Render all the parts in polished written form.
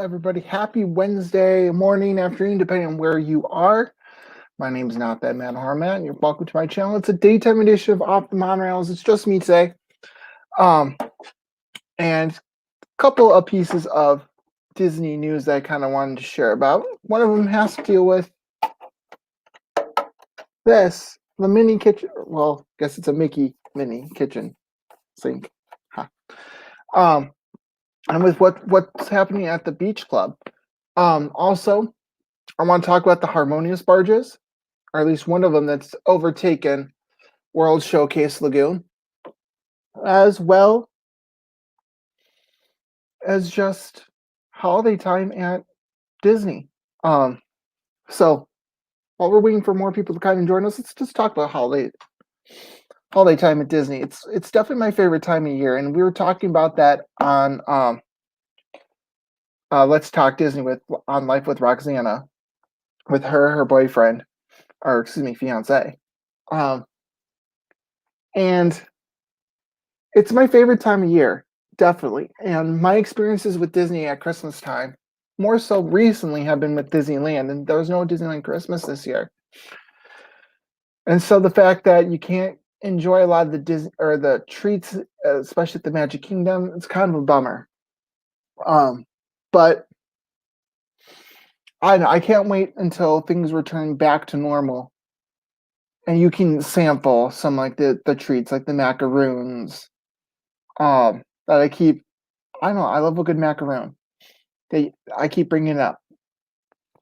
everybody. Happy Wednesday morning, afternoon, depending on where you are. My name is Not That Man Harmat, and you're welcome to my channel. It's a daytime edition of Off the Monorails. It's just me today. And a couple of pieces of Disney news that I kind of wanted to share about. One of them has to deal with the mini kitchen. Well, I guess it's a Mickey mini kitchen sink. Huh. And with what's happening at the beach club. Also, I want to talk about the Harmonious barges, or at least one of them that's overtaken World Showcase Lagoon, as well as just holiday time at Disney. So while we're waiting for more people to kind of join us, let's just talk about holiday time at Disney. It's definitely my favorite time of year, and we were talking about that on Let's Talk Disney on Life with Roxana, with her boyfriend, or excuse me, fiance. And it's my favorite time of year, definitely. And my experiences with Disney at Christmas time, more so recently, have been with Disneyland, and there was no Disneyland Christmas this year. And so the fact that you can't enjoy a lot of the Disney or the treats, especially at the Magic Kingdom, it's kind of a bummer. But I can't wait until things return back to normal, and you can sample some like the treats, like the macaroons. That I know I love a good macaroon. I keep bringing it up.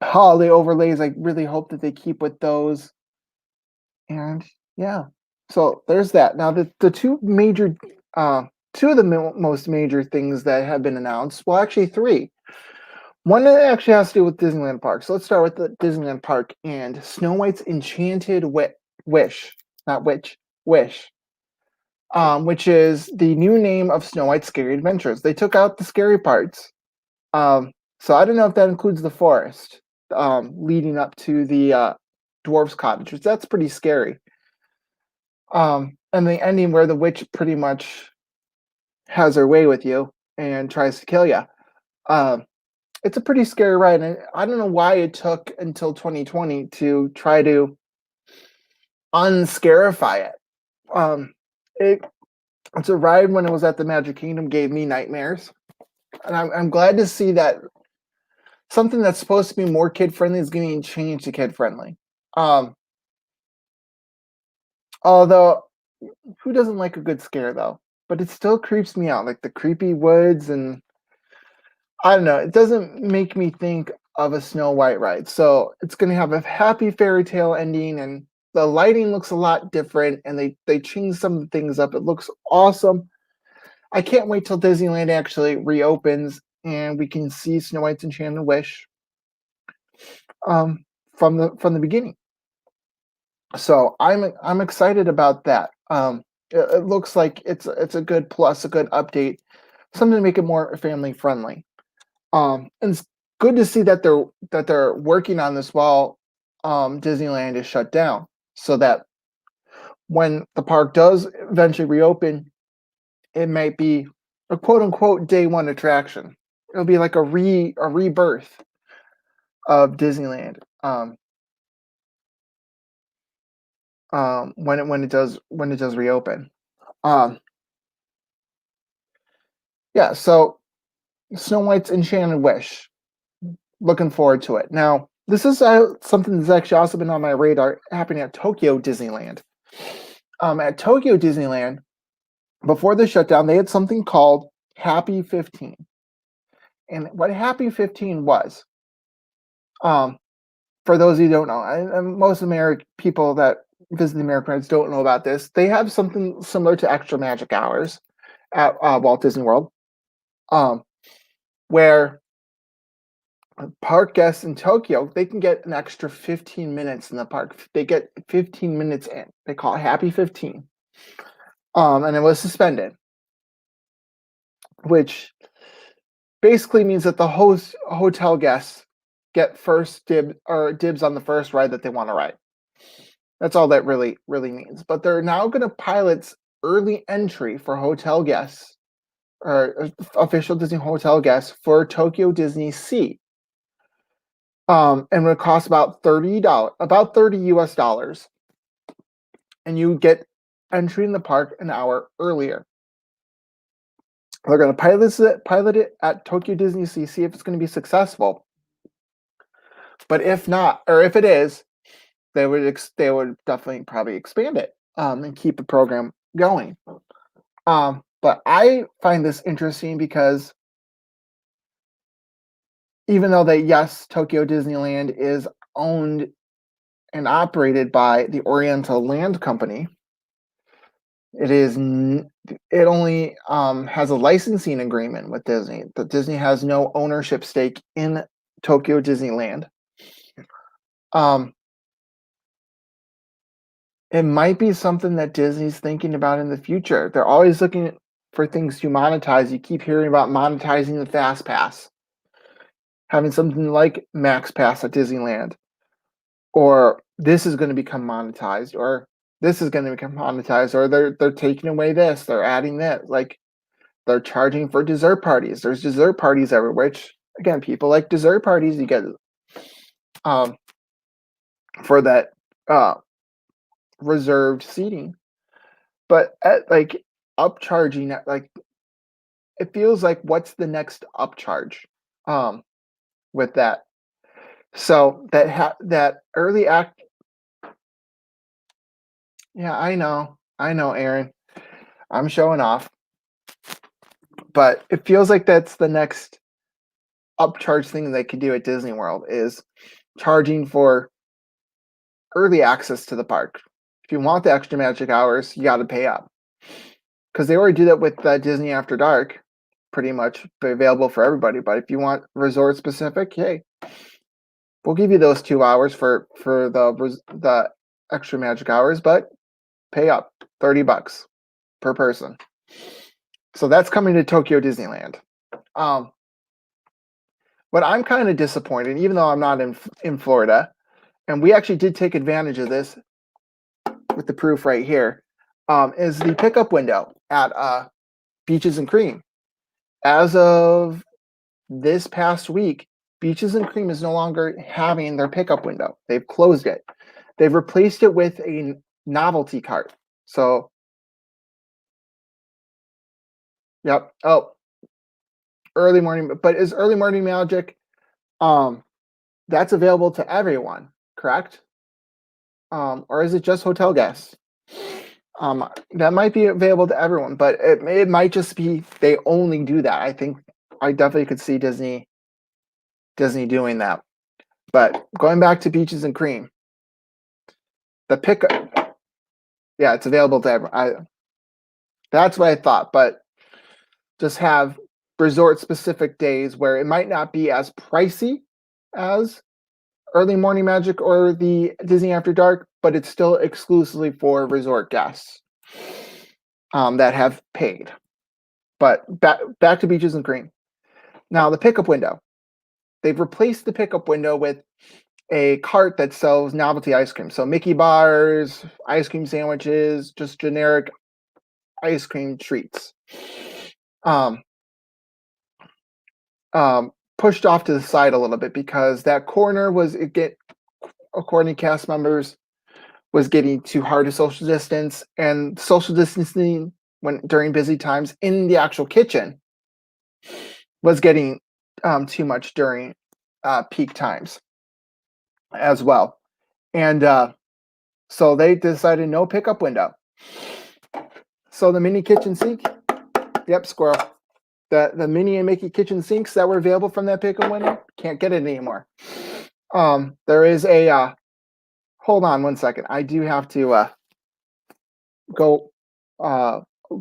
Holiday overlays, I really hope that they keep with those. And yeah, so there's that. Now the two of the most major things that have been announced, well, actually three. One that actually has to do with Disneyland Park. So let's start with the Disneyland Park and Snow White's Enchanted Wish, not Witch, Wish. Which is the new name of Snow White's Scary Adventures. They took out the scary parts. So I don't know if that includes the forest leading up to the dwarf's cottage, which that's pretty scary. And the ending where the witch pretty much has her way with you and tries to kill you. It's a pretty scary ride, and I don't know why it took until 2020 to try to unscarify it. It's a ride when it was at the Magic Kingdom gave me nightmares, and I'm glad to see that something that's supposed to be more kid-friendly is getting changed to kid-friendly. Although, who doesn't like a good scare, though? But it still creeps me out, like the creepy woods, and I don't know. It doesn't make me think of a Snow White ride. So it's going to have a happy fairy tale ending, and the lighting looks a lot different, and they changed some of the things up. It looks awesome. I can't wait till Disneyland actually reopens and we can see Snow White's Enchanted Wish from the beginning. So I'm excited about that. It looks like it's a good plus, a good update, something to make it more family friendly. And it's good to see that they're working on this while Disneyland is shut down, so that when the park does eventually reopen, it might be a quote unquote day one attraction. It'll be like a rebirth of Disneyland. When it does reopen. Yeah, so Snow White's Enchanted Wish. Looking forward to it. Now, this is something that's actually also been on my radar, happening at Tokyo Disneyland. At Tokyo Disneyland, before the shutdown, they had something called Happy 15. And what Happy 15 was, for those of you who don't know, and most people that visit the American rides don't know about this, they have something similar to Extra Magic Hours at Walt Disney World, where park guests in Tokyo, they can get an extra 15 minutes in the park. They get 15 minutes in. They call it Happy 15. And it was suspended, which basically means that the hotel guests get first dibs on the first ride that they want to ride. That's all that really means. But they're now going to pilot early entry for hotel guests or official Disney hotel guests for Tokyo Disney Sea. And it would cost about $30 US dollars. And you get entry in the park an hour earlier. They're going to pilot it at Tokyo Disney Sea, see if it's going to be successful. But if not, or if it is, they would definitely probably expand it and keep the program going. But I find this interesting because even though yes, Tokyo Disneyland is owned and operated by the Oriental Land Company, it only has a licensing agreement with Disney. But Disney has no ownership stake in Tokyo Disneyland. It might be something that Disney's thinking about in the future. They're always looking for things to monetize. You keep hearing about monetizing the Fast Pass, having something like Max Pass at Disneyland, or this is going to become monetized, or this is going to become monetized, or they're taking away this, they're adding that. Like they're charging for dessert parties. There's dessert parties everywhere, which again, people like dessert parties. You get for that reserved seating, but like upcharging, like it feels like what's the next upcharge with that. So that early act. Yeah, I know, Aaron. I'm showing off, but it feels like that's the next upcharge thing they could do at Disney World is charging for early access to the park. If you want the extra magic hours, you got to pay up because they already do that with Disney After Dark, pretty much available for everybody. But if you want resort specific, hey, we'll give you those 2 hours for the extra magic hours, but pay up $30 per person. So that's coming to Tokyo Disneyland. But I'm kind of disappointed, even though I'm not in Florida, and we actually did take advantage of this with the proof right here, is the pickup window at Beaches and Cream. As of this past week, Beaches and Cream is no longer having their pickup window. They've closed it. They've replaced it with a novelty cart. So, yep. Oh, early morning, but is early morning magic? That's available to everyone, correct? Or is it just hotel guests? That might be available to everyone, but it might just be they only do that. I think I definitely could see Disney doing that. But going back to Beaches and Cream, the pickup, yeah, it's available to everyone. That's what I thought, but just have resort specific days where it might not be as pricey as early morning magic or the Disney After Dark, but it's still exclusively for resort guests that have paid. But back to Beaches and Cream. Now the pickup window. They've replaced the pickup window with a cart that sells novelty ice cream. So Mickey bars, ice cream sandwiches, just generic ice cream treats. Pushed off to the side a little bit because that corner according to cast members, was getting too hard to social distance, and social distancing during busy times in the actual kitchen was getting too much during peak times as well. And so they decided no pickup window. So the mini kitchen sink, yep, squirrel. The Minnie and Mickey kitchen sinks that were available from that pickup window, can't get it anymore. There is a hold on one second. I do have to go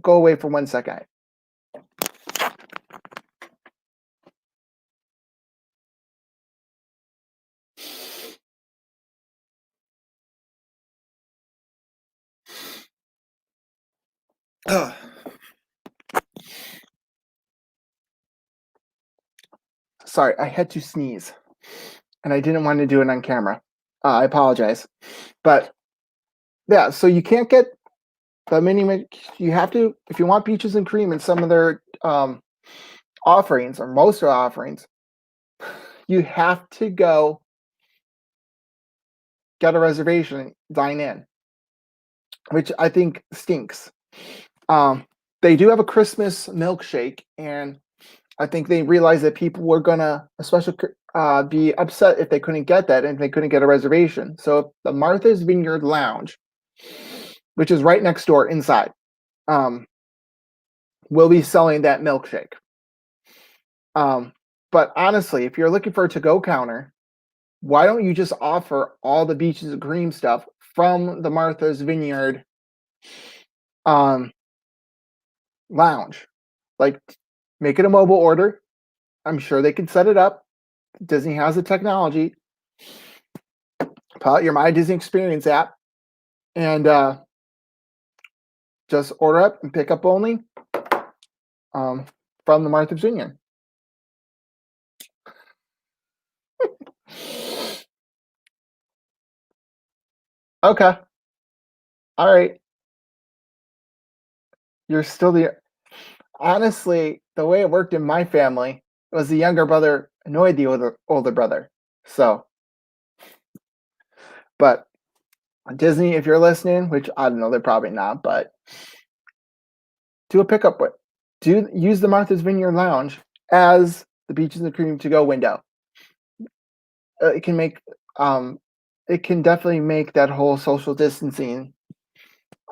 away for 1 second. Sorry, I had to sneeze, and I didn't want to do it on camera. I apologize, but yeah. So you can't get the mini. You have to, if you want Beaches and Cream and some of their offerings or most of the offerings, you have to go get a reservation, dine in, which I think stinks. Um, they do have a Christmas milkshake, and I think they realized that people were gonna, especially, be upset if they couldn't get that and they couldn't get a reservation. So the Martha's Vineyard Lounge, which is right next door inside, um, will be selling that milkshake. Um, but honestly, if you're looking for a to-go counter, why don't you just offer all the Beaches and Cream stuff from the Martha's Vineyard um, lounge? Like, make it a mobile order. I'm sure they can set it up. Disney has the technology. Pull out your My Disney Experience app and just order up and pick up only um, from the Martha's Vineyard. Okay. All right. You're still the honestly, the way it worked in my family was the younger brother annoyed the older brother. So, but Disney, if you're listening, which I don't know, they're probably not, but do a pickup with. Do use the Martha's Vineyard Lounge as the Beaches and Cream to go window. It can make it can definitely make that whole social distancing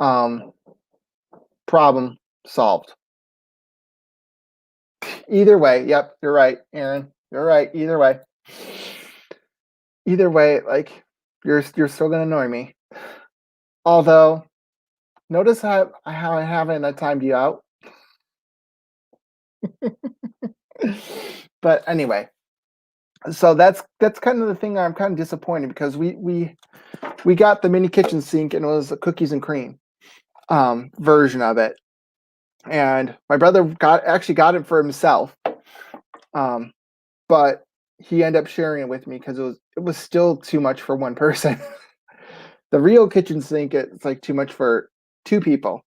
um problem solved. Either way, yep, you're right, Aaron. You're right. Either way, like you're still gonna annoy me. Although, notice how I haven't timed you out. But anyway, so that's kind of the thing I'm kind of disappointed because we got the mini kitchen sink and it was a cookies and cream version of it, and my brother actually got it for himself, um, but he ended up sharing it with me because it was still too much for one person. The real kitchen sink, it's like too much for two people.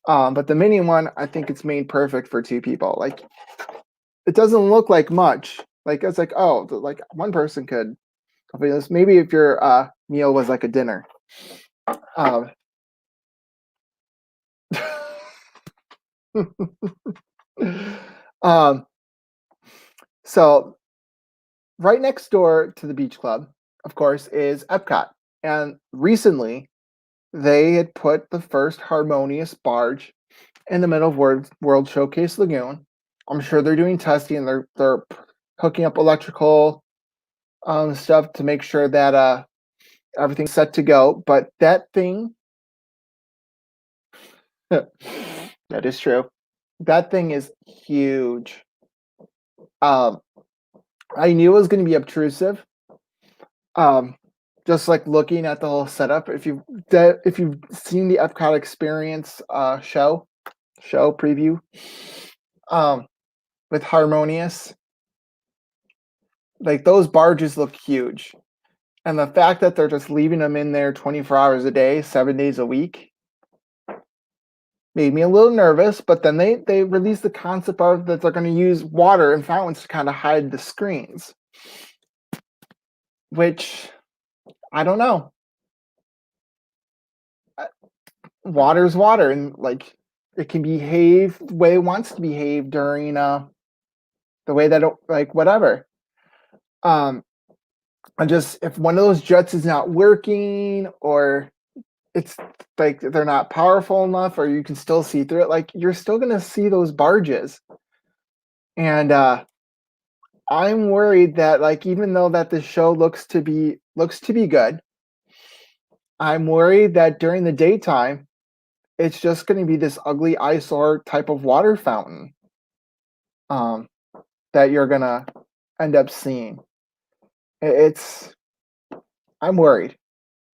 But the mini one, I think it's made perfect for two people. Like it doesn't look like much. Like it's like, oh, like one person could this. Maybe if your meal was like a dinner. Um, um, so right next door to the beach club, of course, is Epcot. And recently they had put the first harmonious barge in the middle of World Showcase Lagoon. I'm sure they're doing testing. They're hooking up electrical stuff to make sure that everything's set to go. But that thing, that is true. That thing is huge. Um, I knew it was going to be obtrusive. Um, just like looking at the whole setup. If you've seen the Epcot Experience show preview, um, with Harmonious, like those barges look huge. And the fact that they're just leaving them in there 24 hours a day, 7 days a week, made me a little nervous. But then they released the concept of that they're going to use water and fountains to kind of hide the screens, which I don't know. Water's water, and like it can behave the way it wants to behave during the way that like whatever. Um, and just if one of those jets is not working or it's like they're not powerful enough or you can still see through it, like you're still gonna see those barges. And I'm worried that like even though that the show looks to be good, I'm worried that during the daytime it's just gonna be this ugly eyesore type of water fountain um that you're gonna end up seeing. It's I'm worried.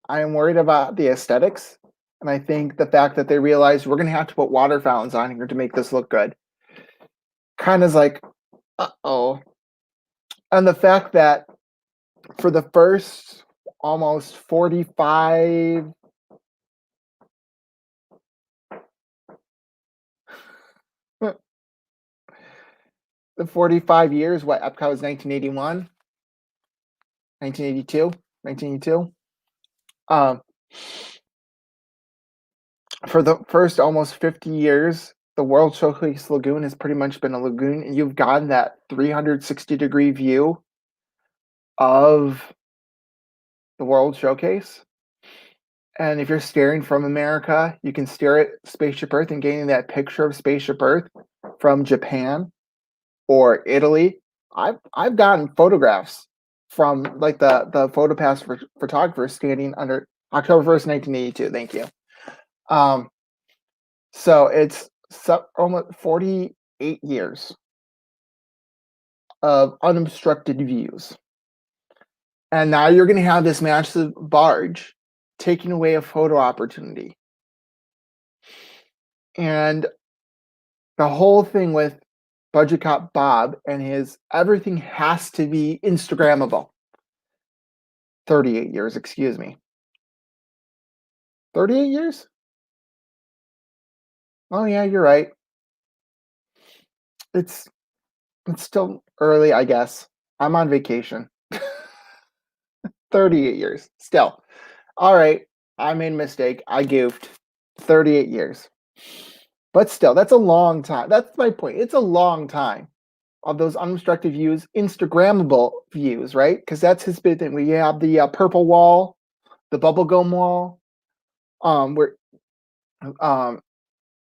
I am worried about the aesthetics, and I think the fact that they realized we're gonna have to put water fountains on here to make this look good. Kind of like, uh-oh. And the fact that for the first almost 45 the 45 years, what Epcot was 1981, 1982, 1982. Um, for the first almost 50 years, the World Showcase Lagoon has pretty much been a lagoon, and you've gotten that 360-degree view of the World Showcase. And if you're staring from America, you can stare at Spaceship Earth and getting that picture of Spaceship Earth from Japan or Italy. I've gotten photographs from like the PhotoPass photographer standing under October 1st, 1982. Thank you. So it's almost 48 years of unobstructed views. And now you're going to have this massive barge taking away a photo opportunity. And the whole thing with Budget Cop Bob and his everything has to be Instagrammable. 38 years, excuse me. 38 years? Oh yeah, you're right. It's still early, I guess. I'm on vacation. 38 years. Still. All right. I made a mistake. I goofed. 38 years. But still, that's a long time. That's my point. It's a long time of those unobstructed views, Instagrammable views, right? Because that's his big thing. We have the purple wall, the bubblegum wall. Where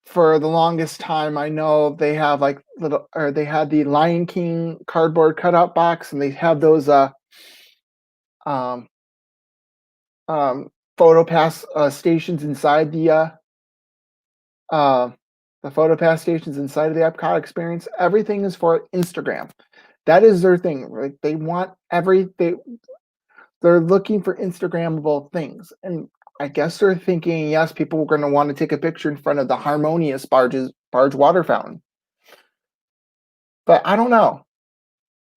for the longest time, I know they have like they had the Lion King cardboard cutout box, and they have those photo pass stations inside the photo pass stations inside of the Epcot experience. Everything is for Instagram. That is their thing. Right? They want everything. They're looking for Instagrammable things, and I guess they're thinking, yes, people are going to want to take a picture in front of the Harmonious barge water fountain. But I don't know.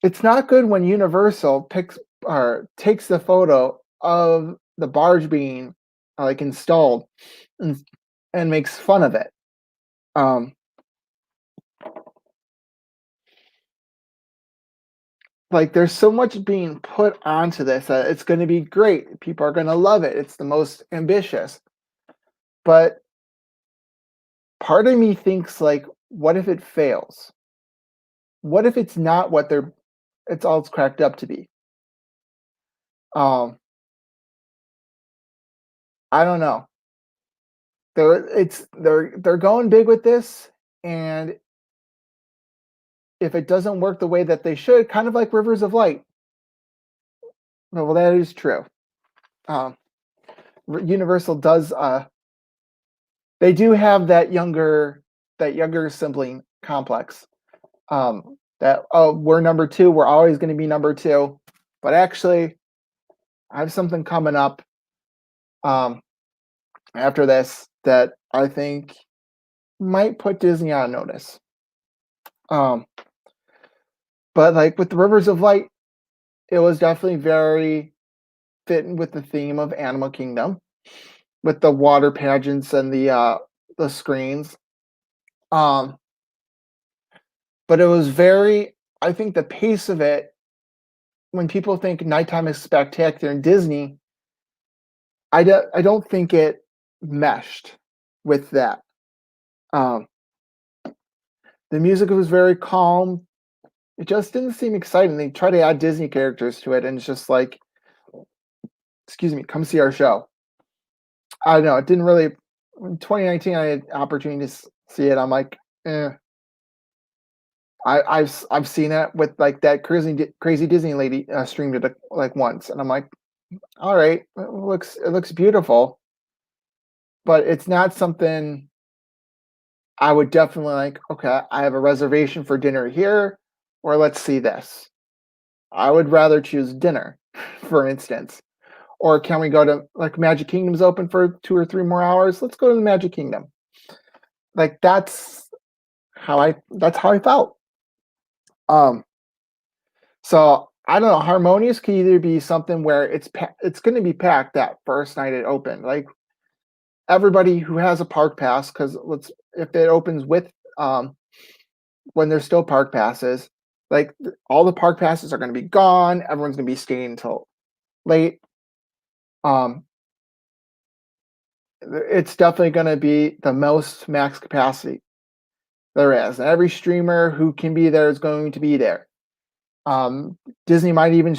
It's not good when Universal takes the photo of the barge being like installed and makes fun of it. Like there's so much being put onto this that it's going to be great. People are going to love it. It's the most ambitious. But part of me thinks like, what if it fails? What if it's not what it's cracked up to be? I don't know. They're going big with this, and if it doesn't work the way that they should, kind of like Rivers of Light. Well, that is true. Universal does they do have that younger sibling complex. That we're number 2, we're always going to be number 2. But actually, I have something coming up after this that I think might put Disney on notice. But like with the Rivers of Light, it was definitely very fitting with the theme of Animal Kingdom, with the water pageants and the screens. But it was very, I think the pace of it, when people think nighttime is spectacular in Disney, I don't think it meshed with that. The music was very calm. It just didn't seem exciting. They try to add Disney characters to it, and it's just like, excuse me, come see our show. I don't know. It didn't really. In 2019, I had opportunity to see it. I'm like, eh. I've seen it with like that crazy Disney lady streamed it like once, and I'm like, all right, it looks beautiful, but it's not something I would definitely like. Okay, I have a reservation for dinner here, or let's see this. I would rather choose dinner, for instance. Or can we go to like Magic Kingdom's open for 2 or 3 more hours? Let's go to the Magic Kingdom. Like that's how I felt. So I don't know. Harmonious could either be something where it's going to be packed that first night it opened. Like everybody who has a park pass, because if it opens with when there's still park passes, Like all the park passes are going to be gone. Everyone's going to be staying until late. Um, it's definitely going to be the most max capacity there is. And every streamer who can be there is going to be there. Disney might even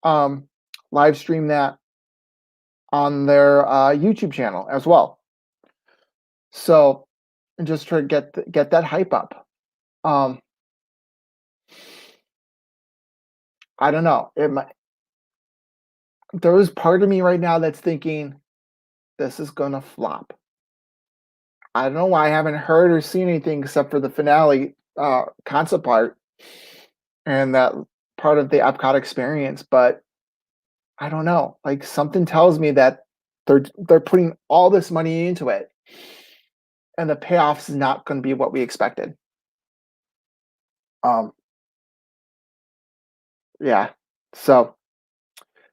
um, live stream that on their YouTube channel as well. So just to get that hype up. Um, I don't know. There is part of me right now that's thinking this is gonna flop. I don't know why I haven't heard or seen anything except for the finale concept art and that part of the Epcot experience, but I don't know. Like something tells me that they're putting all this money into it, and the payoff's not going to be what we expected. Um, yeah. So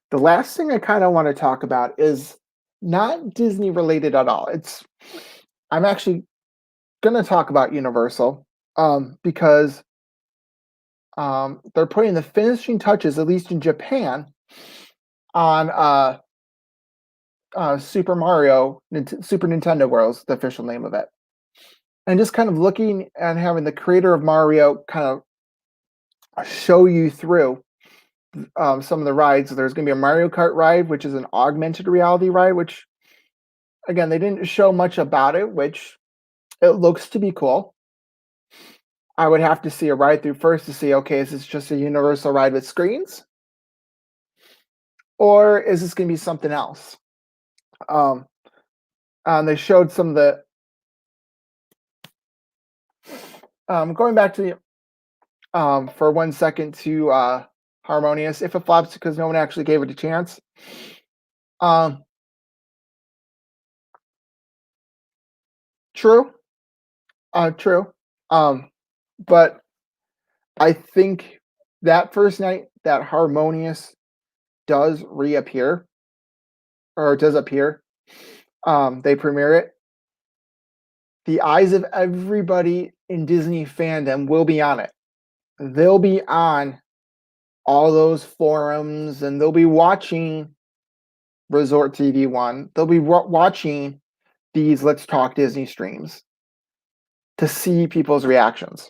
the last thing I kind of want to talk about is not Disney related at all. I'm actually going to talk about Universal because they're putting the finishing touches, at least in Japan, on Super Mario, Super Nintendo World's the official name of it. And just kind of looking and having the creator of Mario kind of show you through some of the rides. There's going to be a Mario Kart ride, which is an augmented reality ride, which, again, they didn't show much about it, which it looks to be cool. I would have to see a ride through first to see, okay, is this just a universal ride with screens? Or is this going to be something else? They showed some of the going back to the for 1 second to Harmonious, if it flops because no one actually gave it a chance. True, true. But I think that first night that Harmonious does reappear or does appear, they premiere it. The eyes of everybody in Disney fandom will be on it. They'll be on all those forums and they'll be watching Resort TV One. They'll be watching these Let's Talk Disney streams to see people's reactions.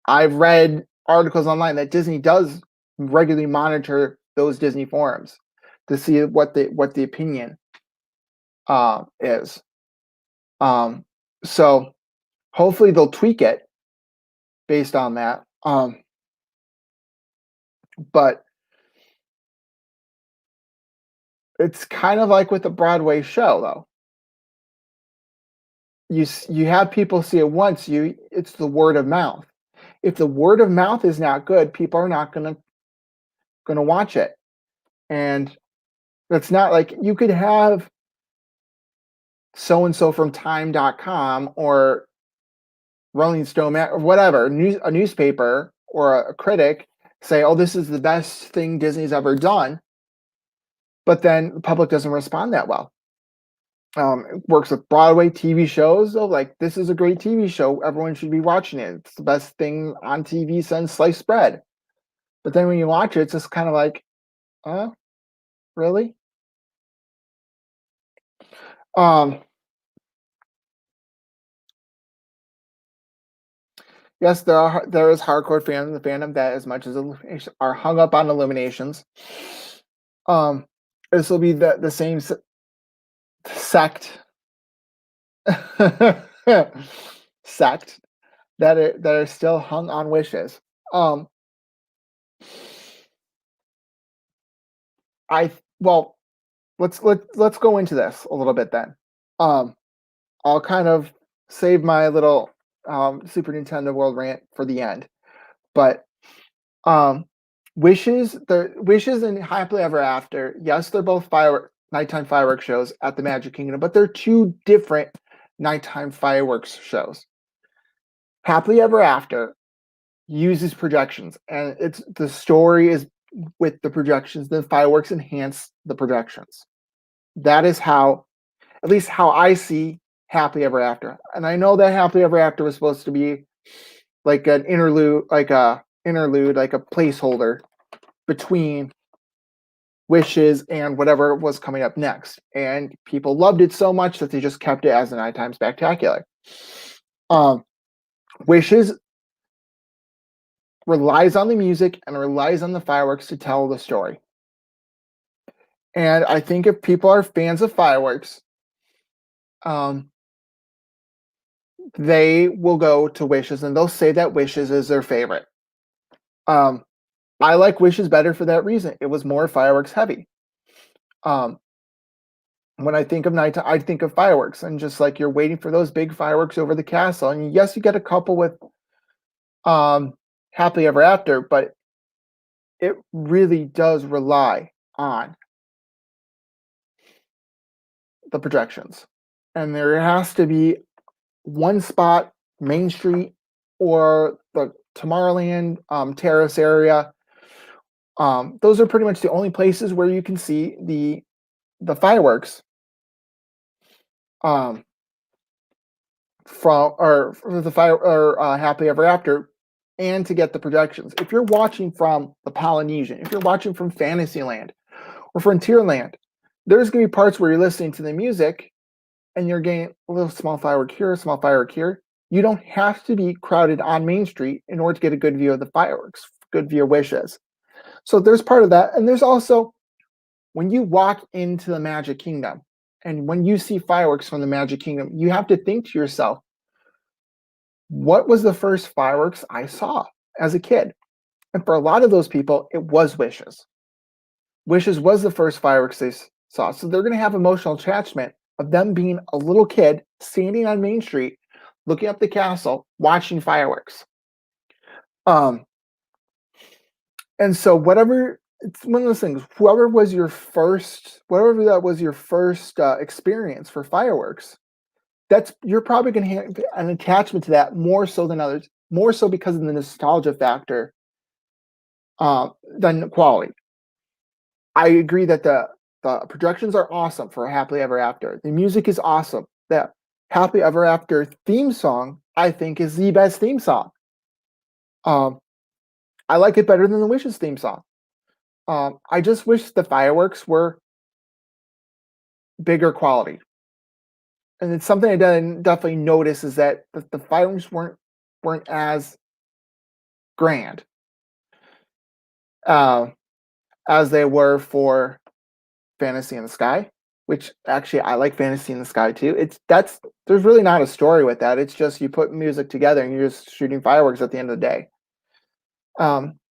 I've read articles online that Disney does regularly monitor those Disney forums to see what the opinion is. So hopefully they'll tweak it based on that. But it's kind of like with a Broadway show, though. You have people see it once. It's the word of mouth. If the word of mouth is not good, people are not gonna watch it. And it's not like you could have so and so from Time.com or Rolling Stone or whatever a newspaper or a critic say, "Oh, this is the best thing Disney's ever done," but then the public doesn't respond that well. It works with Broadway TV shows. Oh, like this is a great TV show. Everyone should be watching it. It's the best thing on TV since sliced bread. But then when you watch it, it's just kind of like, really? Yes, there is hardcore fans in the fandom that, as much as are hung up on Illuminations, this will be the same sect sect that are still hung on wishes. Well, let's go into this a little bit then. I'll kind of save my little Super Nintendo World rant for the end, but Wishes and Happily Ever After, yes, they're both nighttime fireworks shows at the Magic Kingdom, but they're two different nighttime fireworks shows. Happily Ever After uses projections, and the story is with the projections. The fireworks enhance the projections. That is how, at least how I see Happily Ever After. And I know that Happily Ever After was supposed to be like an interlude, like a placeholder between Wishes and whatever was coming up next. And people loved it so much that they just kept it as a nighttime spectacular. Um, Wishes relies on the music and relies on the fireworks to tell the story. And I think if people are fans of fireworks, um, they will go to Wishes and they'll say that Wishes is their favorite. Um, I like Wishes better for that reason. It was more fireworks heavy. Um, when I think of nighttime, I think of fireworks and just like you're waiting for those big fireworks over the castle. And yes, you get a couple with um, Happily Ever After, but it really does rely on the projections. And there has to be one spot, Main Street or the Tomorrowland Terrace area. Those are pretty much the only places where you can see the fireworks um, from the fire or Happily Ever After, and to get the projections. If you're watching from the Polynesian, if you're watching from Fantasyland or Frontierland, there's going to be parts where you're listening to the music and you're getting a little small firework here, a small firework here. You don't have to be crowded on Main Street in order to get a good view of the fireworks, good view of Wishes. So there's part of that. And there's also when you walk into the Magic Kingdom and when you see fireworks from the Magic Kingdom, you have to think to yourself, what was the first fireworks I saw as a kid? And for a lot of those people, it was Wishes. Wishes was the first fireworks they saw. So they're going to have emotional attachment of them being a little kid standing on Main Street, looking up the castle, watching fireworks. Um, and so whatever, it's one of those things, whatever that was your first experience for fireworks, you're probably going to have an attachment to that more so than others, more so because of the nostalgia factor than the quality. I agree that the projections are awesome for Happily Ever After. The music is awesome. The Happily Ever After theme song, I think, is the best theme song. I like it better than the Wishes theme song. I just wish the fireworks were bigger quality. And it's something I definitely notice is that the fireworks weren't as grand uh, as they were for Fantasy in the Sky, which actually I like Fantasy in the Sky too. There's really not a story with that. It's just you put music together and you're just shooting fireworks at the end of the day.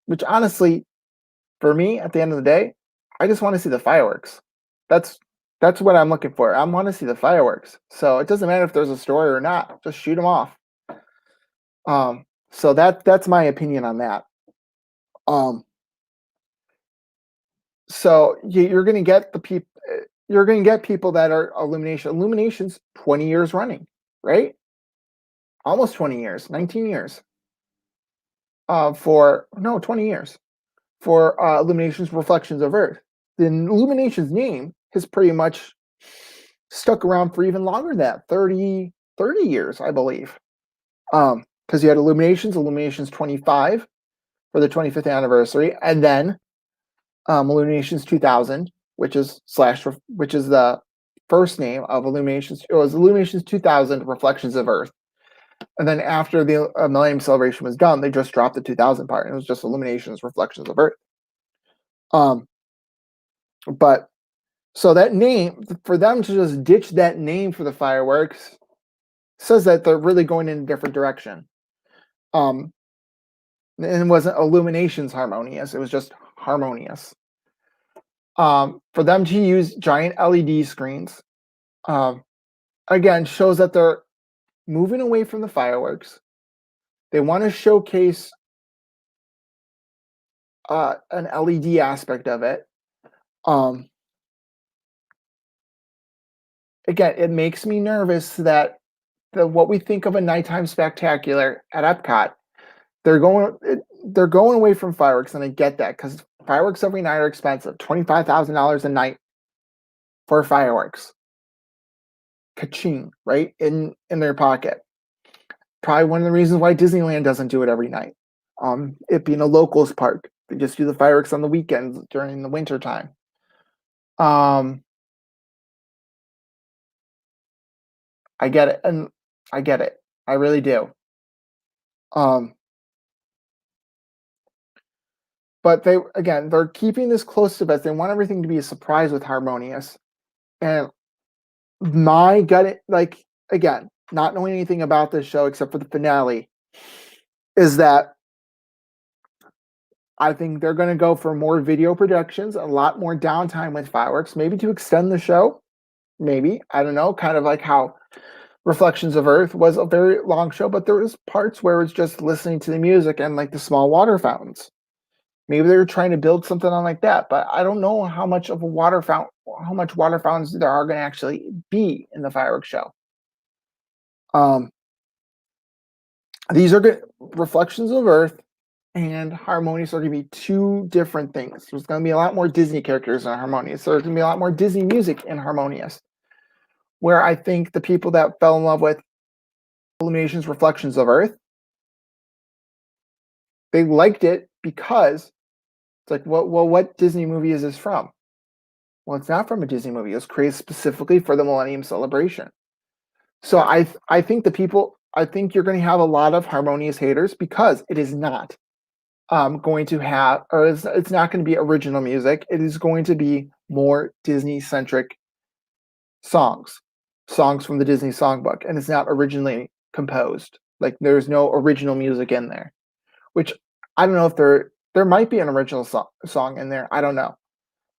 Which honestly, for me, at the end of the day, I just want to see the fireworks. That's that's what I'm looking for. I want to see the fireworks. So it doesn't matter if there's a story or not. Just shoot them off. So that's my opinion on that. Um, so you're going to get the people. You're going to get people that are Illumination. Illumination's 20 years running, right? Almost 20 years, 19 years. For no 20 years for Illumination's Reflections of Earth. The Illumination's name has pretty much stuck around for even longer than that, 30 years, I believe. Because you had Illuminations 25 for the 25th anniversary, and then Illuminations 2000, which is the first name of Illuminations. It was Illuminations 2000 Reflections of Earth. And then after the Millennium Celebration was done, they just dropped the 2000 part, and it was just Illuminations Reflections of Earth. But so that name, for them to just ditch that name for the fireworks, says that they're really going in a different direction. And it wasn't Illuminations Harmonious; it was just Harmonious. For them to use giant LED screens, again, shows that they're moving away from the fireworks. They want to showcase an LED aspect of it. Again, it makes me nervous that what we think of a nighttime spectacular at Epcot, they're going away from fireworks, and I get that because fireworks every night are expensive. $25,000 a night for fireworks. Ka-ching, right in their pocket. Probably one of the reasons why Disneyland doesn't do it every night. It being a locals park, they just do the fireworks on the weekends during the winter time. Um, I get it, and I get it. I really do. Um, but they're keeping this close to best. They want everything to be a surprise with Harmonious. And my gut, like, again, not knowing anything about this show except for the finale, is that I think they're going to go for more video productions, a lot more downtime with fireworks, maybe to extend the show. Maybe. I don't know. Kind of like how Reflections of Earth was a very long show, but there was parts where it's just listening to the music and like the small water fountains. Maybe they were trying to build something on like that, but I don't know how much of a water fountain, how much water fountains there are going to actually be in the fireworks show. Um, these are good. Reflections of Earth and Harmonious are going to be two different things. There's going to be a lot more Disney characters in Harmonious. There's going to be a lot more Disney music in Harmonious. Where I think the people that fell in love with Illuminations Reflections of Earth, they liked it because it's like, what Disney movie is this from? Well, it's not from a Disney movie. It was created specifically for the Millennium Celebration. So I think I think you're going to have a lot of Harmonious haters because it is not going to have, or it's not going to be original music. It is going to be more Disney centric songs from the Disney songbook, and it's not originally composed. Like there's no original music in there, which I don't know if there might be an original song in there. I don't know,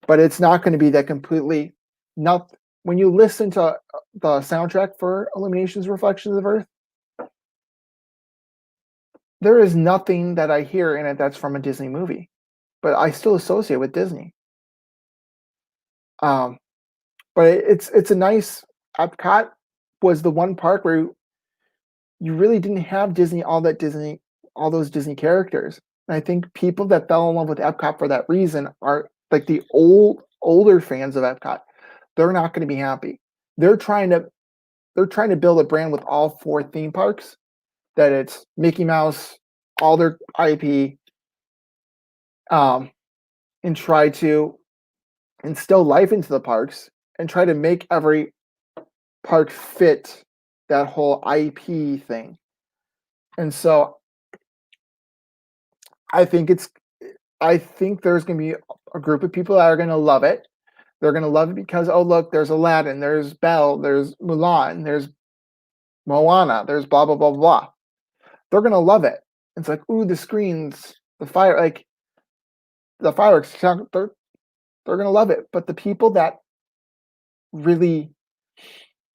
but it's not going to be that completely. Not when you listen to the soundtrack for Illuminations Reflections of Earth, there is nothing that I hear in it that's from a Disney movie, but I still associate with Disney. Um, but it's a nice. Epcot was the one park where you really didn't have all those Disney characters. And I think people that fell in love with Epcot for that reason are like the older fans of Epcot. They're not going to be happy. They're trying to build a brand with all four theme parks. That it's Mickey Mouse, all their IP, and try to instill life into the parks and try to make every park fit that whole IP thing. And so I think there's going to be a group of people that are going to love it. They're going to love it because, oh, look, there's Aladdin, there's Belle, there's Mulan, there's Moana, there's blah, blah, blah, blah. They're going to love it. It's like, ooh, the screens, the fire, like the fireworks, they're going to love it. But the people that really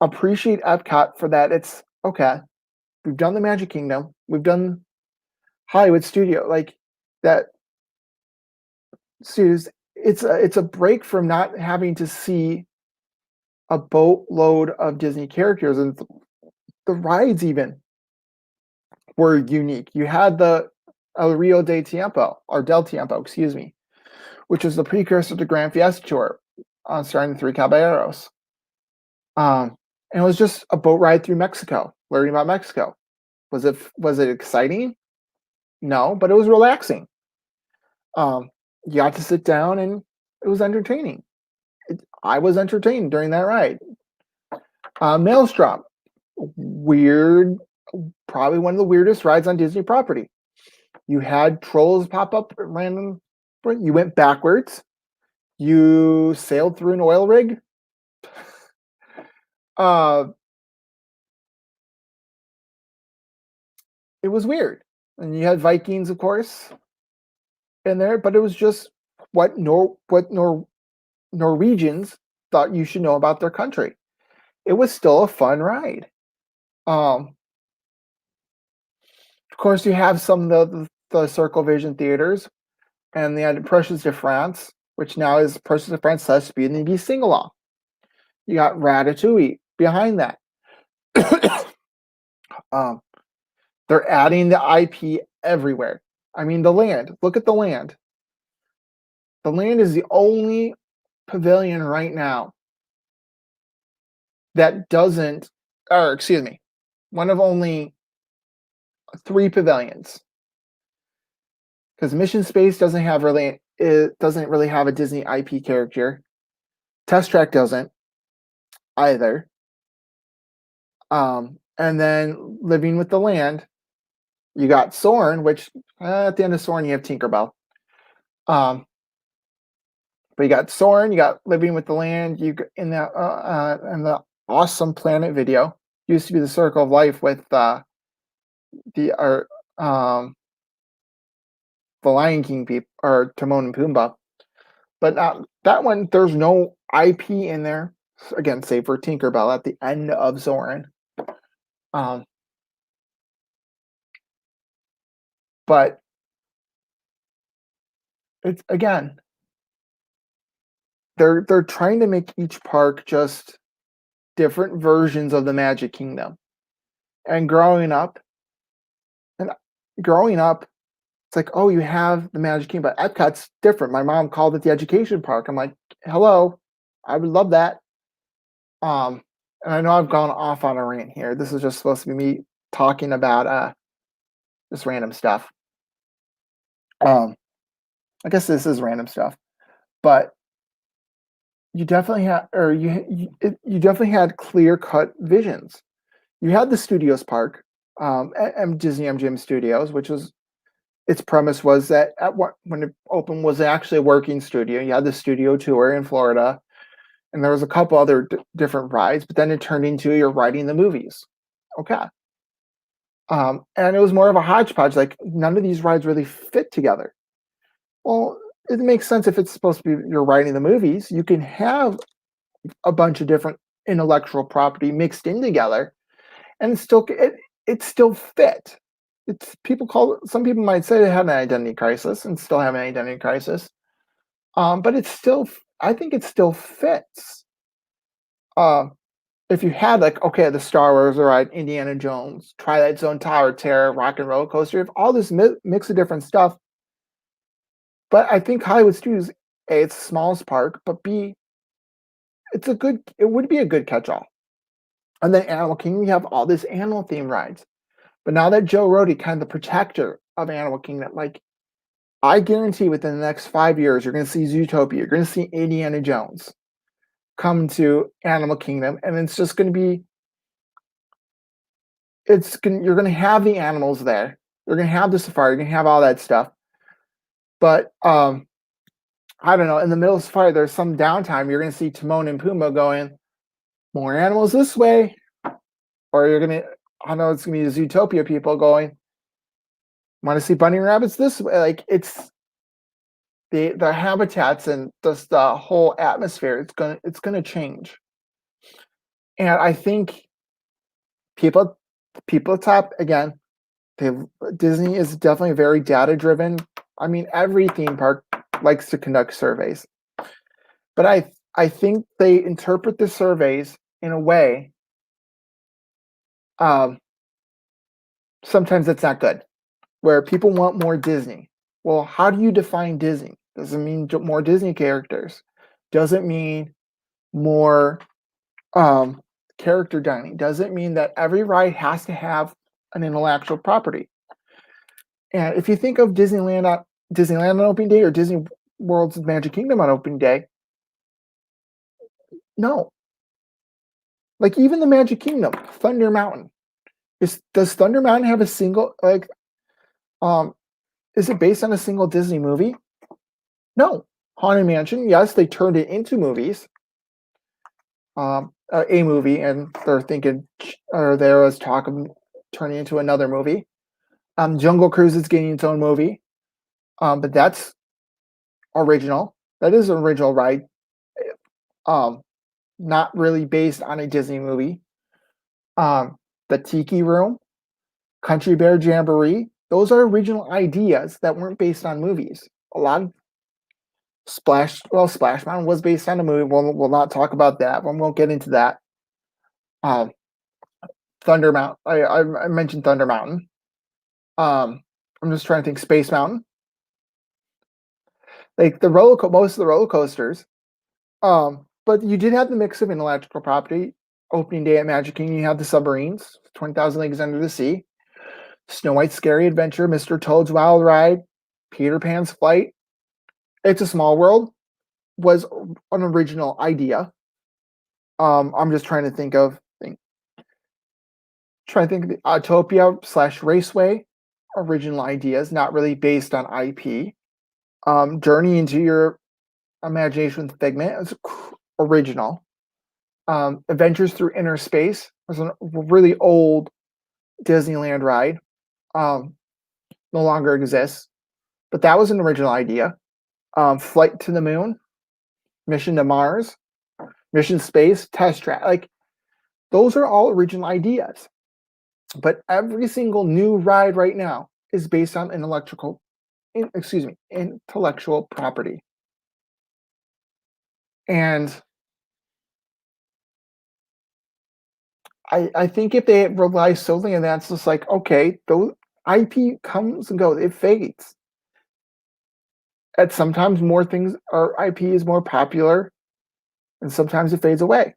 appreciate Epcot for that, it's okay. We've done the Magic Kingdom. We've done Hollywood Studio. Like that studios, it's a break from not having to see a boatload of Disney characters, and the rides even were unique. You had the El Rio de Tiempo, or Del Tiempo, excuse me, which was the precursor to Grand Fiesta Tour, starring the Three Caballeros. And it was just a boat ride through Mexico, learning about Mexico. Was it exciting? No, but it was relaxing. You got to sit down, and it was entertaining. I was entertained during that ride. Maelstrom, weird, probably one of the weirdest rides on Disney property. You had trolls pop up at random. You went backwards. You sailed through an oil rig. It was weird, and you had Vikings, of course, in there. But it was just what Norwegians thought you should know about their country. It was still a fun ride. Of course, you have some of the Circle Vision theaters, and they had Impressions de France, which now is Impressions de France / Beauty and the Beast sing along. You got Ratatouille behind that. They're adding the IP everywhere. I mean, the land. Look at the land. The land is the only pavilion right now that doesn't, or excuse me, one of only 3 pavilions. Because Mission Space doesn't really have a Disney IP character. Test Track doesn't either. And then Living with the Land, you got Soarin', which at the end of Soarin' you have Tinkerbell. But you got Soarin', you got Living with the Land, you in the Awesome Planet video. Used to be the Circle of Life with the Lion King people or Timon and Pumbaa. But that one, there's no IP in there. Again, save for Tinkerbell at the end of Soarin'. But it's again, they're trying to make each park just different versions of the Magic Kingdom. And growing up, it's like, oh, you have the Magic Kingdom, but Epcot's different. My mom called it the education park. I'm like, hello, I would love that. And I know I've gone off on a rant here. This is just supposed to be me talking about just random stuff. I guess this is random stuff, but you definitely had, or you definitely had clear cut visions. You had the Studios Park, Disney MGM Studios, which was its premise was that when it opened was actually a working studio. You had the studio tour in Florida, and there was a couple other different rides, but then it turned into you're riding the movies. Okay. And it was more of a hodgepodge. Like none of these rides really fit together. Well, it makes sense if it's supposed to be you're riding the movies. You can have a bunch of different intellectual property mixed in together, and it still fit. It's some people might say it had an identity crisis and still have an identity crisis. But I think it still fits. If you had the Star Wars ride, Indiana Jones, Twilight Zone, Tower of Terror, Rock and Roller Coaster, you have all this mix of different stuff. But I think Hollywood Studios, A, it's the smallest park, but B, it would be a good catch-all. And then Animal Kingdom, you have all this animal theme rides. But now that Joe Rohde, kind of the protector of Animal Kingdom, like I guarantee within the next 5 years, you're going to see Zootopia, you're going to see Indiana Jones come to Animal Kingdom, and it's just going to be, you're going to have the animals there, you're going to have the safari, you're going to have all that stuff. But I don't know, in the middle of safari, there's some downtime. You're going to see Timon and Pumbaa going, more animals this way, or I know it's going to be the Zootopia people going, want to see bunny and rabbits this way. Like it's the habitats and just the whole atmosphere. It's gonna change, and I think people top again. Disney is definitely very data driven. I mean, every theme park likes to conduct surveys, but I think they interpret the surveys in a way. Sometimes it's not good, where people want more Disney. Well, how do you define Disney? Does it mean more Disney characters? Does it mean more character dining? Does it mean that every ride has to have an intellectual property? And if you think of Disneyland on opening day or Disney World's Magic Kingdom on opening day, no. Like even the Magic Kingdom, Thunder Mountain. Does Thunder Mountain have a single is it based on a single Disney movie? No. Haunted Mansion, yes, they turned it into movies. A movie, and they're thinking, or there was talk of turning into another movie. Jungle Cruise is getting its own movie, but that's original. That is an original ride. Not really based on a Disney movie. The Tiki Room, Country Bear Jamboree, those are original ideas that weren't based on movies. A lot of Splash Mountain was based on a movie. We'll not talk about that. We won't get into that. Thunder Mountain. I mentioned Thunder Mountain. I'm just trying to think. Space Mountain. Like most of the roller coasters. But you did have the mix of intellectual property. Opening day at Magic Kingdom, you had the submarines, 20,000 Leagues Under the Sea. Snow White's Scary Adventure, Mr. Toad's Wild Ride, Peter Pan's Flight, It's a Small World was an original idea. I'm just trying to think of the Autopia slash Raceway, original ideas, not really based on IP. Journey into Your Imagination with Figment is original. Adventures Through Inner Space was a really old Disneyland ride. No longer exists, but that was an original idea. Flight to the Moon, Mission to Mars, Mission Space, Test Track. Like those are all original ideas. But every single new ride right now is based on intellectual property. And I think if they rely solely on that, it's just like, okay, those IP comes and goes, it fades. And sometimes more things or IP is more popular, and sometimes it fades away.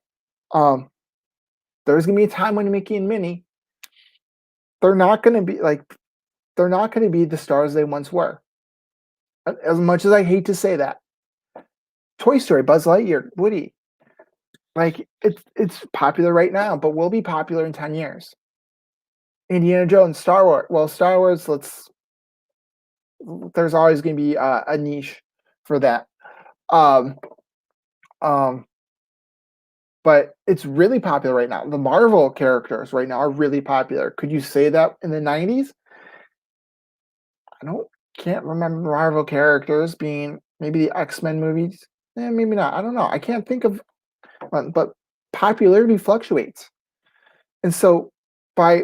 There's gonna be a time when Mickey and Minnie, they're not gonna be the stars they once were. As much as I hate to say that. Toy Story, Buzz Lightyear, Woody, like it's popular right now, but will be popular in 10 years. Indiana Jones, Star Wars. Well, Star Wars, there's always going to be a niche for that. Um, um, but it's really popular right now. The Marvel characters right now are really popular. Could you say that in the 90s? Can't remember Marvel characters being maybe the X-Men movies. Maybe not. I don't know. I can't think of one, but popularity fluctuates. And so by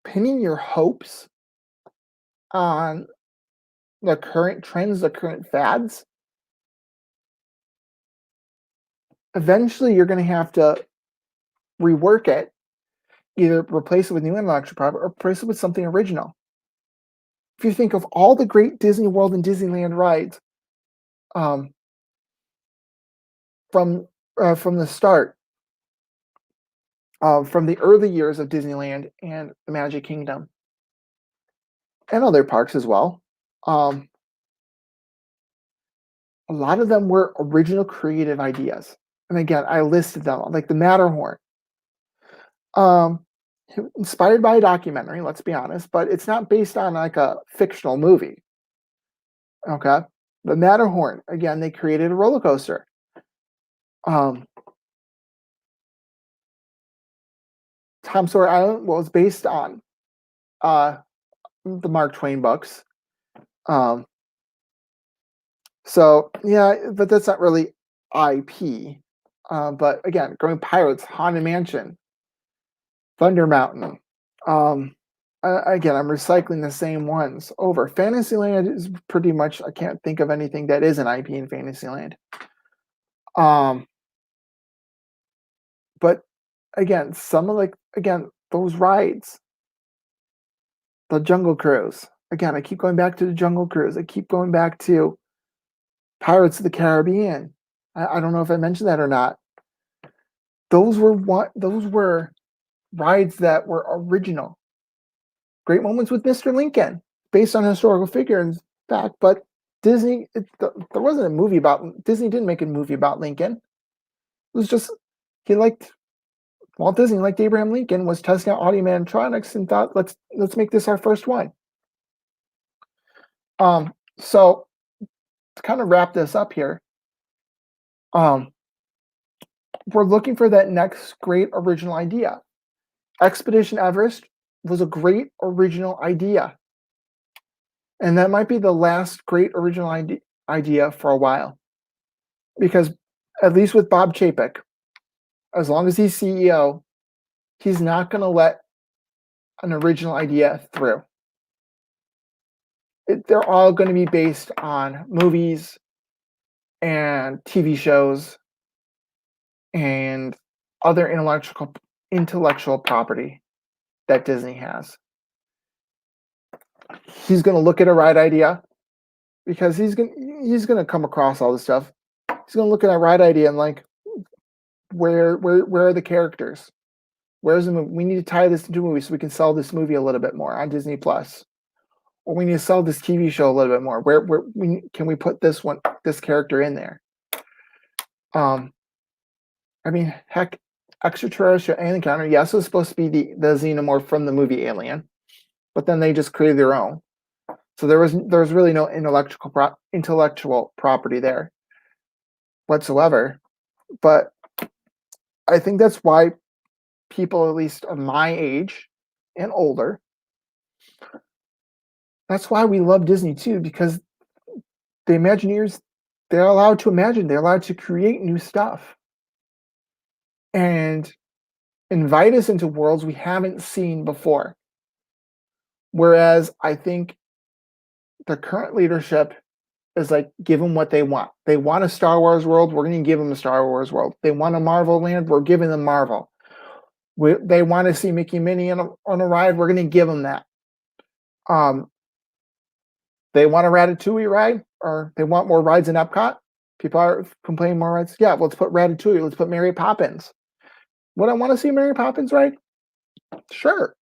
pinning your hopes on the current trends, the current fads, eventually you're going to have to rework it, either replace it with new intellectual property or replace it with something original. If you think of all the great Disney World and Disneyland rides from the start, from the early years of Disneyland and the Magic Kingdom, and other parks as well, a lot of them were original creative ideas. And again, I listed them, like the Matterhorn. Inspired by a documentary, let's be honest, but it's not based on like a fictional movie. Okay. The Matterhorn, again, they created a roller coaster. Tom Sawyer Island was based on the Mark Twain books. So yeah, but that's not really IP. But again, Going Pirates, Haunted Mansion, Thunder Mountain. Again, I'm recycling the same ones over. Fantasyland is pretty much, I can't think of anything that is an IP in Fantasyland. But again, those rides, the Jungle Cruise. Again, I keep going back to the Jungle Cruise. I keep going back to Pirates of the Caribbean. I don't know if I mentioned that or not. Those were rides that were original. Great Moments with Mr. Lincoln, based on a historical figure in fact, but Disney, there wasn't a movie about, Disney didn't make a movie about Lincoln. It was just, Walt Disney liked Abraham Lincoln, was testing out audio animatronics and thought, let's make this our first one. So to kind of wrap this up here, we're looking for that next great original idea. Expedition Everest was a great original idea. And that might be the last great original idea for a while. Because at least with Bob Chapek, as long as he's CEO, he's not going to let an original idea through. They're all going to be based on movies and TV shows and other intellectual property that Disney has. He's going to look at a ride idea because he's going to come across all this stuff. He's going to look at a ride idea and like, where are the characters? Where's the movie? We need to tie this into a movie so we can sell this movie a little bit more on Disney Plus, or we need to sell this TV show a little bit more. Where can we put this character in there? I mean, heck, extraterrestrial alien encounter. Yes, it was supposed to be the xenomorph from the movie Alien, but then they just created their own. So there was really no intellectual property there whatsoever. But I think that's why people, at least of my age and older, that's why we love Disney too, because the Imagineers, they're allowed to imagine, they're allowed to create new stuff and invite us into worlds we haven't seen before. Whereas I think the current leadership is like, give them what they want. They want a Star Wars world, we're going to give them a Star Wars world. They want a Marvel land, we're giving them Marvel. They want to see Mickey and Minnie on a ride, we're going to give them that. They want a Ratatouille ride, or they want more rides in Epcot. People are complaining more rides. Yeah, let's put Ratatouille. Let's put Mary Poppins. Would I want to see Mary Poppins ride? Sure.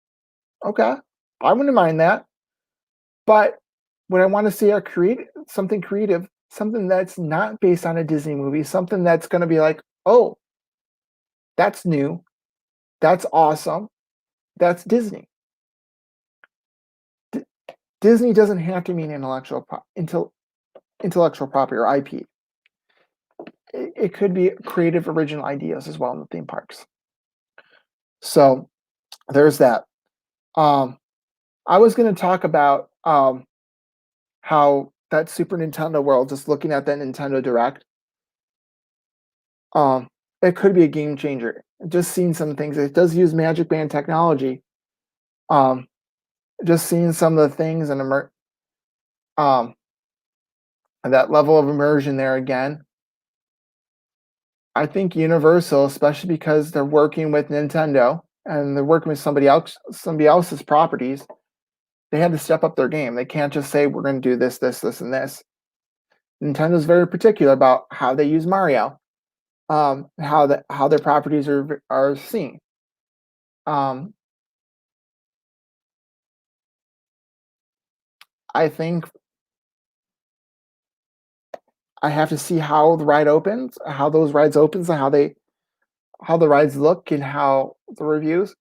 Okay. I wouldn't mind that. But would I want to see something creative, something that's not based on a Disney movie, something that's going to be like, oh, that's new, that's awesome, that's Disney. Disney doesn't have to mean intellectual property or IP. It could be creative, original ideas as well in the theme parks. So there's that. I was going to talk about how that Super Nintendo world, just looking at that Nintendo Direct, it could be a game changer. Just seeing some things. It does use Magic Band technology. Just seeing some of the things and that level of immersion there again. I think Universal, especially because they're working with Nintendo and they're working with somebody else's properties, they had to step up their game. They can't just say, we're going to do this, this, this, and this. Nintendo's very particular about how they use Mario, how their properties are seen. I think I have to see how the ride opens, how those rides opens, and how the rides look and how the reviews.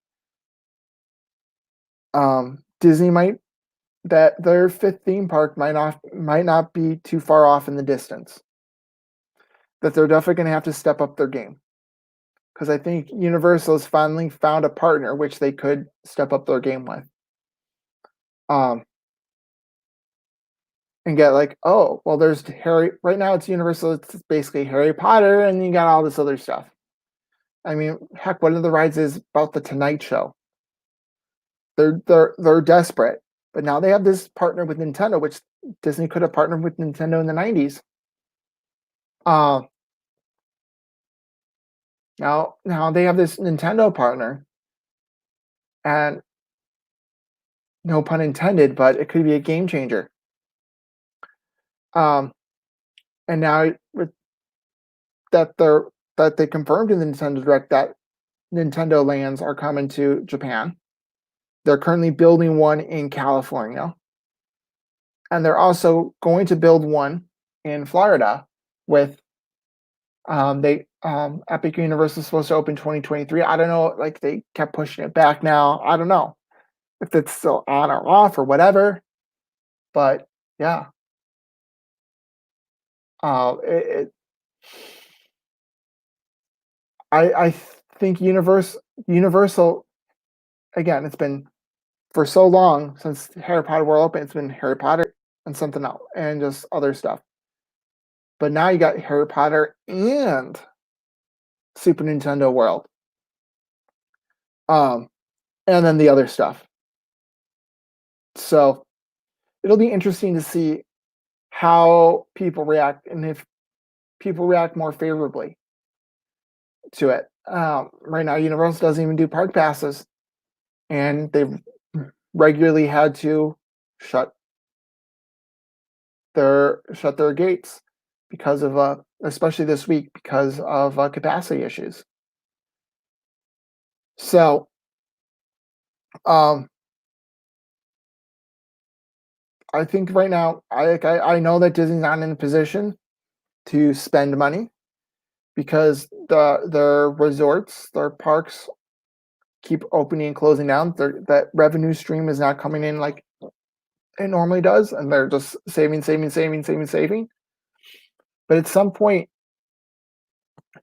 Disney their fifth theme park might not be too far off in the distance. That they're definitely going to have to step up their game, because I think Universal has finally found a partner which they could step up their game with. And get like, oh, well, there's Harry. Right now, it's Universal. It's basically Harry Potter, and you got all this other stuff. I mean, heck, one of the rides is about the Tonight Show. They're desperate, but now they have this partner with Nintendo, which Disney could have partnered with Nintendo in the 90s. Now they have this Nintendo partner, and no pun intended, but it could be a game changer. And now that they confirmed in the Nintendo Direct that Nintendo lands are coming to Japan. They're currently building one in California, and they're also going to build one in Florida with Epic Universe is supposed to open 2023. I don't know, like they kept pushing it back now. I don't know if it's still on or off or whatever, but yeah. I think Universal, again, it's been for so long since Harry Potter World Open, it's been Harry Potter and something else and just other stuff. But now you got Harry Potter and Super Nintendo World. And then the other stuff. So it'll be interesting to see how people react and if people react more favorably to it. Right now, Universal doesn't even do park passes, and they've regularly had to shut their gates because of especially this week because of capacity issues. So, um, I think right now, I know that Disney's not in a position to spend money because their resorts, their parks keep opening and closing down. That revenue stream is not coming in like it normally does, and they're just saving, saving, saving, saving, saving. But at some point,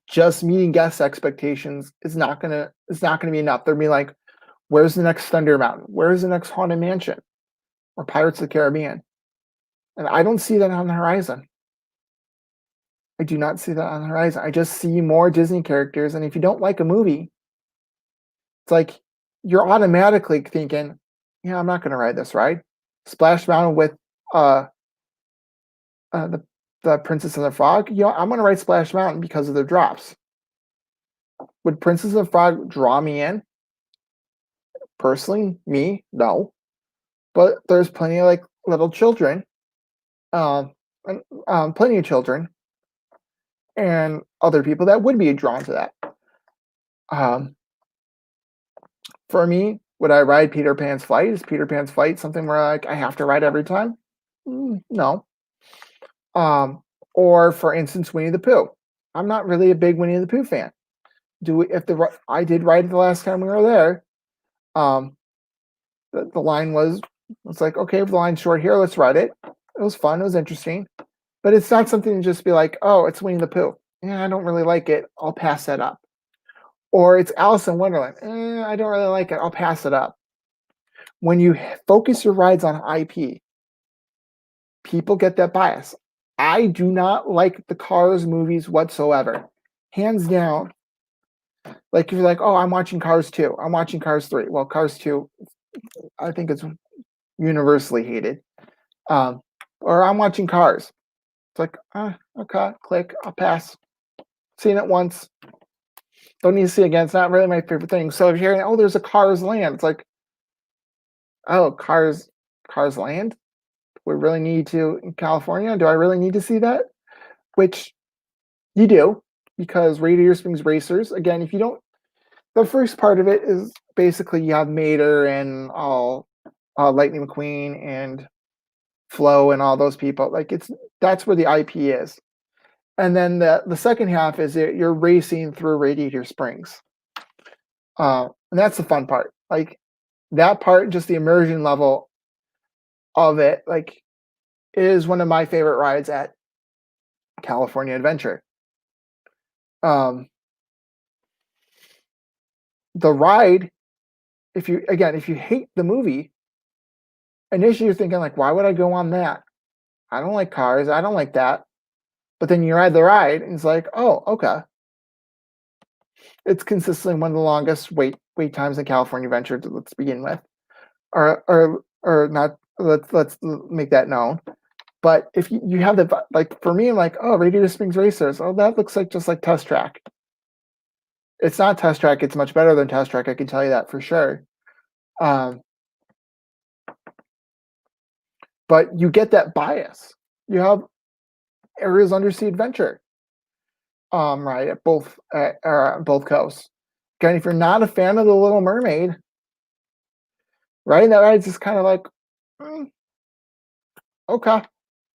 just meeting guest expectations is not gonna be enough. They're being like, "Where's the next Thunder Mountain? Where's the next Haunted Mansion or Pirates of the Caribbean?" And I don't see that on the horizon. I do not see that on the horizon. I just see more Disney characters, and if you don't like a movie, it's like you're automatically thinking, "Yeah, I'm not gonna ride this ride." Splash Mountain with uh, uh the the Princess and the Frog. I'm gonna ride Splash Mountain because of the drops. Would Princess and the Frog draw me in? Personally, me, no. But there's plenty of like little children, um, plenty of children and other people that would be drawn to that. Um, for me, would I ride Peter Pan's Flight? Is Peter Pan's Flight something where like I have to ride every time? No. Um, or for instance, Winnie the Pooh. I'm not really a big Winnie the Pooh fan. Do we, if the I did ride it the last time we were there. Um, the line was it's like okay, if the line's short here, let's ride it. It was fun. It was interesting, but it's not something to just be like, oh, it's Winnie the Pooh. Yeah, I don't really like it. I'll pass that up. Or it's Alice in Wonderland. I don't really like it. I'll pass it up. When you focus your rides on IP, people get that bias. I do not like the Cars movies whatsoever. Hands down. Like if you're like, oh, I'm watching Cars 2. I'm watching Cars 3. Well, Cars 2, I think it's universally hated. Or I'm watching Cars. It's like, okay, click, I'll pass. Seen it once. Don't need to see it again. It's not really my favorite thing. So if you're hearing, oh, there's a Cars Land, it's like, oh, Cars Land? We really need to in California? Do I really need to see that? Which you do, because Radiator Springs Racers, again, if you don't, the first part of it is basically you have Mater and all Lightning McQueen and Flo and all those people. Like that's where the IP is. And then the second half is you're racing through Radiator Springs. And that's the fun part. Like that part, just the immersion level of it, like is one of my favorite rides at California Adventure. Um, the ride, if you hate the movie, initially you're thinking like, why would I go on that? I don't like cars. I don't like that. But then you ride the ride, and it's like, oh, okay. It's consistently one of the longest wait times in California Adventure. Let's begin with, or not. Let's make that known. But if you have the like for me, I'm like, oh, Radiator Springs Racers. Oh, that looks like just like Test Track. It's not Test Track. It's much better than Test Track. I can tell you that for sure. Um, but you get that bias. You have Ariel's Undersea Adventure, right at both coasts. Again, if you're not a fan of the Little Mermaid, right, that ride's just kind of like, mm, okay,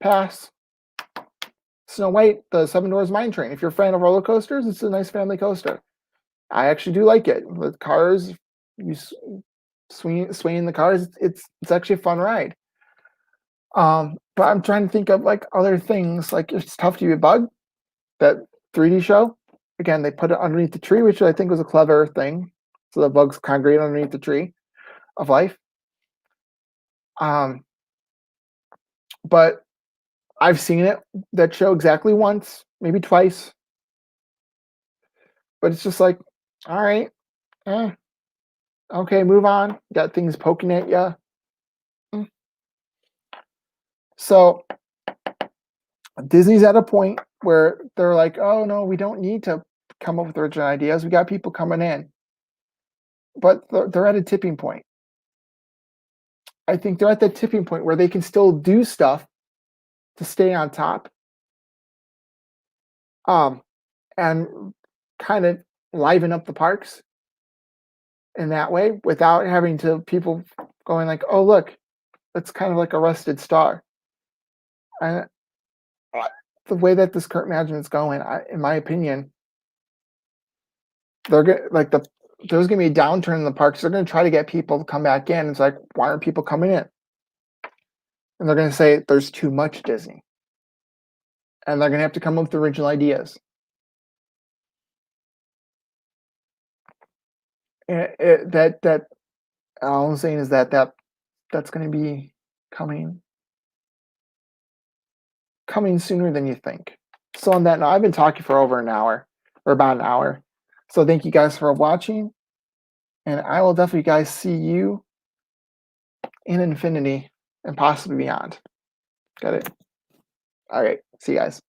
pass. Snow White, the Seven Dwarfs Mine Train. If you're a fan of roller coasters, it's a nice family coaster. I actually do like it. With cars, you swinging the cars. It's actually a fun ride. But I'm trying to think of like other things. Like it's tough to be a bug. That 3D show. Again, they put it underneath the tree, which I think was a clever thing. So the bugs congregate underneath the tree of life. Um, but I've seen that show exactly once, maybe twice. But it's just like, all right, eh, okay, move on. Got things poking at you. So Disney's at a point where they're like, oh no, we don't need to come up with original ideas. We got people coming in, but they're at a tipping point. I think they're at that tipping point where they can still do stuff to stay on top, um, and kind of liven up the parks. in that way without having to people going like, "Oh, look, it's kind of like a rusted star." And I the way that this current management's going, in my opinion, they're gonna like there's gonna be a downturn in the parks. They're gonna try to get people to come back in. It's like, why aren't people coming in? And they're gonna say there's too much Disney, and they're gonna have to come up with original ideas. That all I'm saying is that's gonna be coming coming sooner than you think. So on that note, I've been talking for over an hour or about an hour. So thank you guys for watching, and I will definitely guys see you in infinity and possibly beyond. Got it. All right. See you guys.